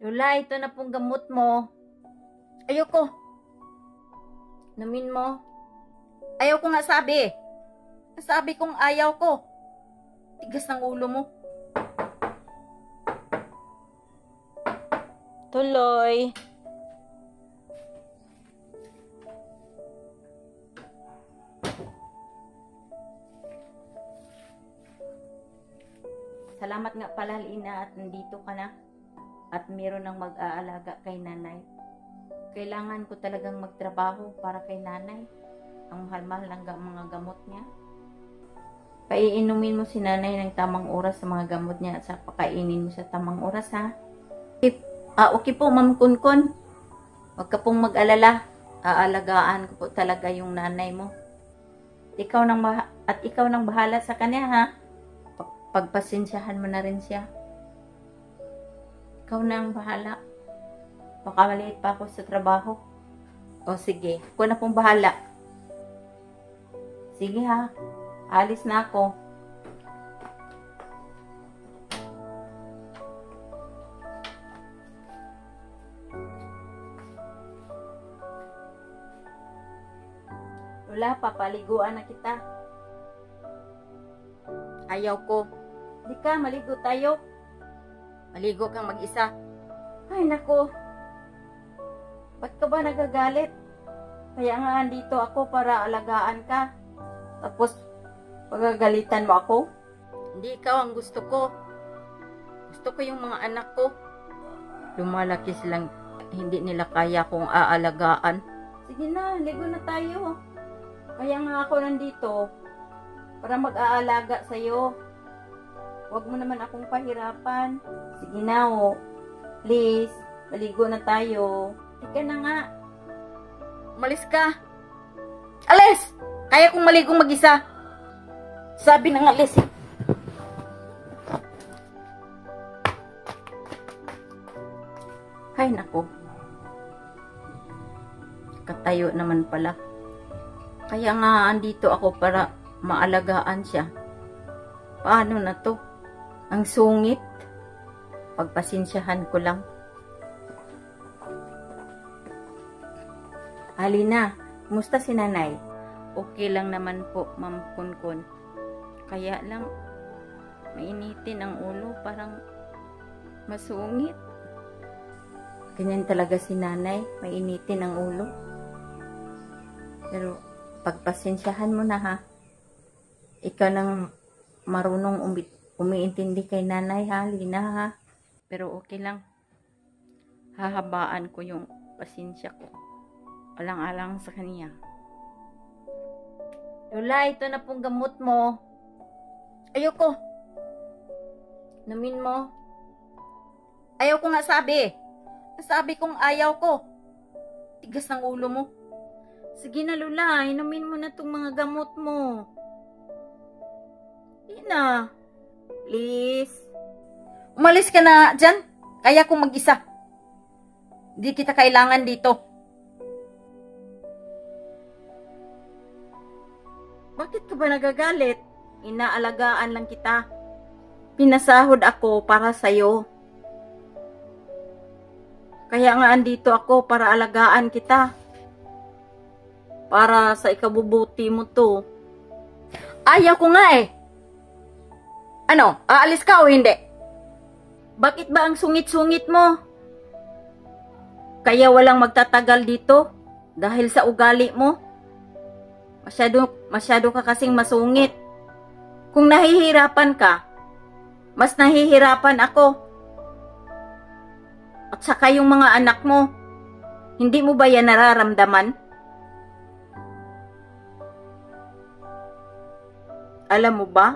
Lola, ito na pong gamot mo. Ayoko. Namin mo. Ayaw ko nga sabi. Sabi kong ayaw ko. Tigas ng ulo mo. Tuloy. Salamat nga pala, Lina, at nandito ka na. At meron ng mag-aalaga kay nanay. Kailangan ko talagang magtrabaho para kay nanay. Ang mahal-mahal ng mga gamot niya. Paiinumin mo si nanay ng tamang oras sa mga gamot niya at sa pakainin mo sa tamang oras, ha? Okay po, Ma'am Kunkun. Huwag ka pong mag-alala. Aalagaan ko po talaga yung nanay mo. Ikaw nang bahala sa kanya, ha? Pagpasensyahan mo na rin siya. Ikaw nang bahala. Baka maliit pa ako sa trabaho. O sige, ako na pong bahala. Sige ha, alis na ako. Lola, papaliguan na kita. Ayaw ko. Di ka, maligo tayo. Maligo kang mag-isa. Ay, nako. Ba't ka ba nagagalit? Kaya nga andito ako para alagaan ka. Tapos, pagagalitan mo ako? Hindi ikaw ang gusto ko. Gusto ko yung mga anak ko. Lumalaki silang hindi nila kaya kong aalagaan. Sige na, ligo na tayo. Kaya nga ako nandito para mag-aalaga sa'yo. Huwag mo naman akong pahirapan. Sige na, please, maligo na tayo. Ika na nga. Umalis ka. Alis! Kaya kong maligong mag-isa. Sabi ng alis eh. Ay, nako. Katayo naman pala. Kaya nga andito ako para maalagaan siya. Paano na to? Ang sungit. Pagpasensyahan ko lang. Alina, kumusta si nanay? Okay lang naman po, Ma'am Kunkun. Kaya lang, mainitin ang ulo, parang masungit. Ganyan talaga si nanay, mainitin ang ulo. Pero, pagpasensyahan mo na ha. Ikaw nang marunong umiintindi kay nanay ha, Lina ha. Pero okay lang. Hahabaan ko yung pasensya ko. Alang-alang sa kanya. Lola, ito na pong gamot mo. Ayoko. Namin mo. Ayaw ko nga sabi. Sabi kong ayaw ko. Tigas ng ulo mo. Sige na, Lola. Inumin mo na itong mga gamot mo. Ina. Please. Umalis ka na dyan. Kaya kong mag-isa. Hindi kita kailangan dito. Bakit ka ba nagagalit? Inaalagaan lang kita. Pinasahod ako para sa'yo. Kaya nga andito ako para alagaan kita. Para sa ikabubuti mo to. Ayaw ko nga eh. Ano? Aalis ka o hindi? Bakit ba ang sungit-sungit mo? Kaya walang magtatagal dito dahil sa ugali mo. Masyado ka kasing masungit. Kung nahihirapan ka, mas nahihirapan ako. At saka yung mga anak mo, hindi mo ba yan nararamdaman? Alam mo ba,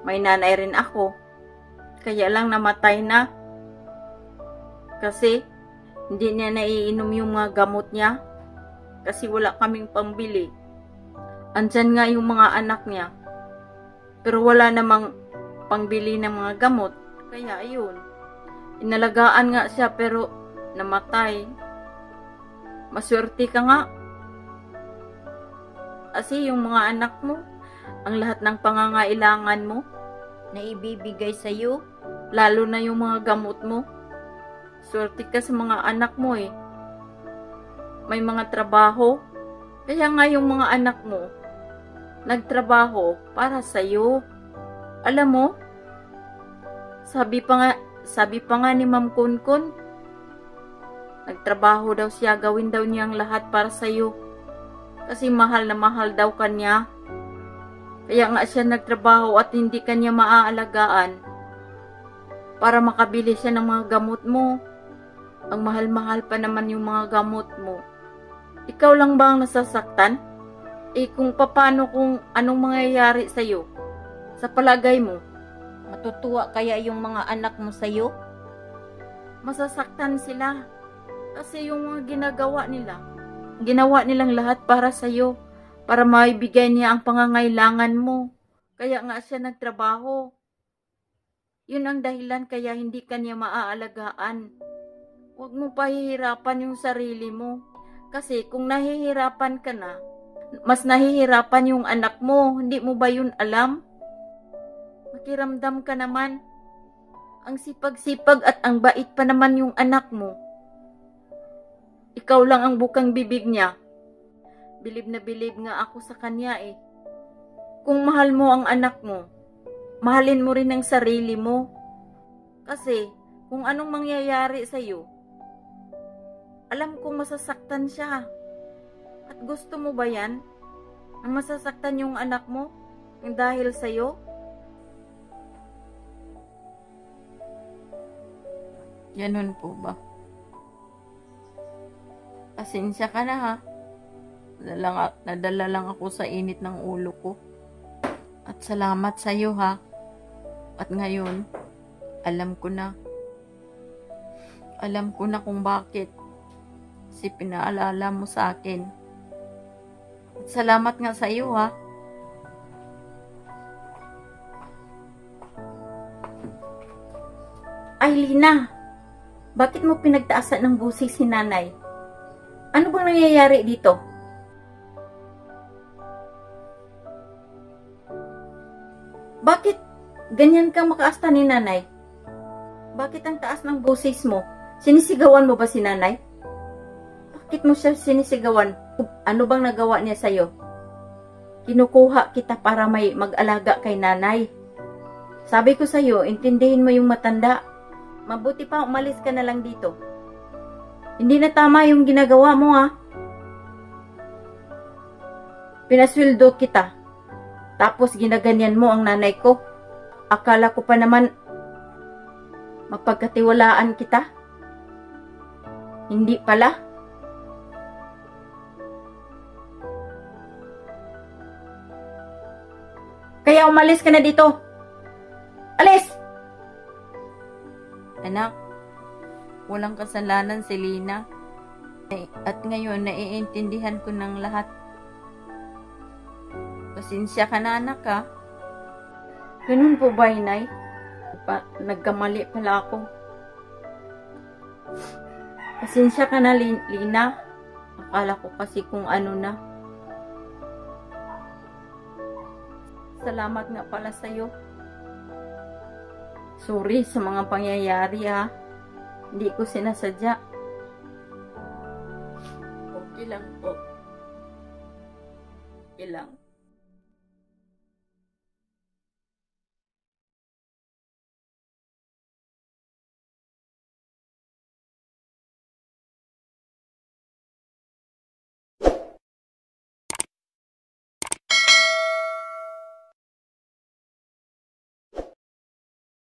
may nanay rin ako. Kaya lang namatay na. Kasi, hindi niya naiinom yung mga gamot niya. Kasi wala kaming pambili. Andyan nga yung mga anak niya. Pero wala namang pangbili ng mga gamot. Kaya ayun. Inalagaan nga siya pero namatay. Maswerte ka nga. Kasi yung mga anak mo, ang lahat ng pangangailangan mo, na ibibigay sa'yo, lalo na yung mga gamot mo. Swerte ka sa mga anak mo eh. May mga trabaho. Kaya nga yung mga anak mo, nagtrabaho para sa'yo. Alam mo, sabi pa nga ni Ma'am Kunkun, nagtrabaho daw siya, gawin daw niya ang lahat para sa'yo. Kasi mahal na mahal daw kanya. Kaya nga siya nagtrabaho at hindi kanya maaalagaan para makabili siya ng mga gamot mo. Ang mahal-mahal pa naman yung mga gamot mo. Ikaw lang ba ang nasasaktan? Kung paano, kung anong mangyayari sa'yo? Sa palagay mo, matutuwa kaya yung mga anak mo sa'yo? Masasaktan sila. Kasi yung mga ginawa nilang lahat para sa'yo. Para maibigay niya ang pangangailangan mo. Kaya nga siya nagtrabaho. Yun ang dahilan kaya hindi kanya maaalagaan. Huwag mo pahihirapan yung sarili mo. Kasi kung nahihirapan ka na, mas nahihirapan yung anak mo. Hindi mo ba yun alam? Makiramdam ka naman. Ang sipag-sipag at ang bait pa naman yung anak mo. Ikaw lang ang bukang bibig niya. Bilib na bilib nga ako sa kanya eh. Kung mahal mo ang anak mo, mahalin mo rin ang sarili mo. Kasi kung anong mangyayari sa'yo, alam kong masasaktan siya. At gusto mo ba yan? Na masasaktan yung anak mo? Dahil sa'yo? Ganun po ba? Pasensya ka na ha. Nadala lang ako sa init ng ulo ko. At salamat sa'yo ha. At ngayon, alam ko na. Alam ko na kung bakit. Kasi pinaalala mo sa akin. At salamat nga sa iyo ha. Ay Lina, bakit mo pinagtaasan ng busi si nanay? Ano bang nangyayari dito? Bakit ganyan kang makaasta ni nanay? Bakit ang taas ng busis mo? Sinisigawan mo ba si nanay? Bakit mo siya sinisigawan? Ano bang nagawa niya sa'yo? Kinukuha kita para may mag-alaga kay nanay. Sabi ko sa'yo, intindihin mo yung matanda. Mabuti pa umalis ka na lang dito. Hindi na tama yung ginagawa mo ha. Pinasweldo kita. Tapos ginaganyan mo ang nanay ko. Akala ko pa naman mapagkatiwalaan kita. Hindi pala. Kaya umalis ka na dito. Alis! Anak, walang kasalanan si Lina. At ngayon, naiintindihan ko ng lahat. Pasensya ka na anak ha. Ganun po ba inay? Nagkamali pala ako. Pasensya ka na Lina. Akala ko kasi kung ano na. Salamat nga pala sa'yo. Sorry sa mga pangyayari ha. Hindi ko sinasadya. Okay lang po. Okay lang.